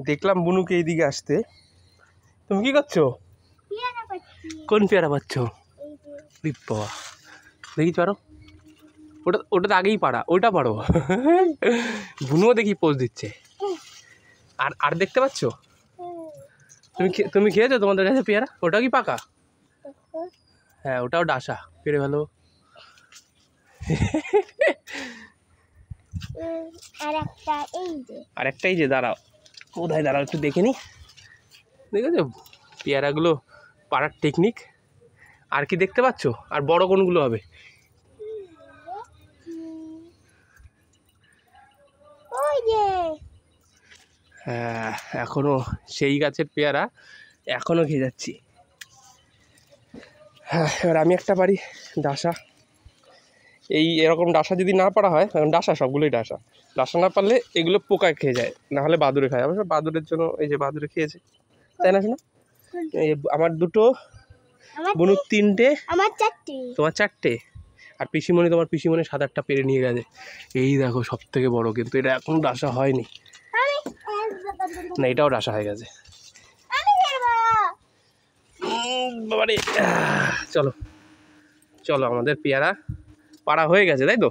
দেখলাম বুনুকে এইদিকে আসতে। তুমি কি করছো? কোন পেয়ারা পাচ্ছ? বাবা, দেখি পারো। ওটা তো আগেই পারা, ওইটা পারো। বুনুও দেখি পোজ দিচ্ছে। আর আর দেখতে পাচ্ছ? তুমি খেয়েছো? তোমাদের কাছে পেয়ারা ওটা কি পাকা? হ্যাঁ, ওটাও ডাসা, পেরে ভালো। আর একটাই যে, দাঁড়াও, কোথায় দাঁড়াও একটু দেখে নি। দেখেছো পেয়ারাগুলো পাড়ার টেকনিক? আর কি দেখতে পাচ্ছ? আর বড় কোনগুলো হবে? হ্যাঁ, এখনো সেই গাছের পেয়ারা এখনো খেয়ে যাচ্ছি। হ্যাঁ, এবার আমি একটা পারি ডাসা। এরকম ডাসা যদি না পারা হয়, কারণ ডাসা সবগুলোই ডাসা, ডাসা না পারলে এগুলো পোকা খেয়ে যায়, না হলে বাদুড়ে খায়। অবশ্য বাদুড়ের জন্য এই যে বাদুড়ে খেয়েছে, তাই না? শোনা, আমার দুটো, বুনুর তিনটে, আমার চারটে, তোমার চারটে, আর পিসিমণি, তোমার পিসিমণি 7-8টা পেরে নিয়ে গেছে। এই দেখো সব থেকে বড়, কিন্তু এটা এখন ডাসা হয়নি। না, এটাও ডাসা হয়ে গেছে। বাবারে, চলো চলো, আমাদের পেয়ারা পাড়া হয়ে গেছে, তাই তো?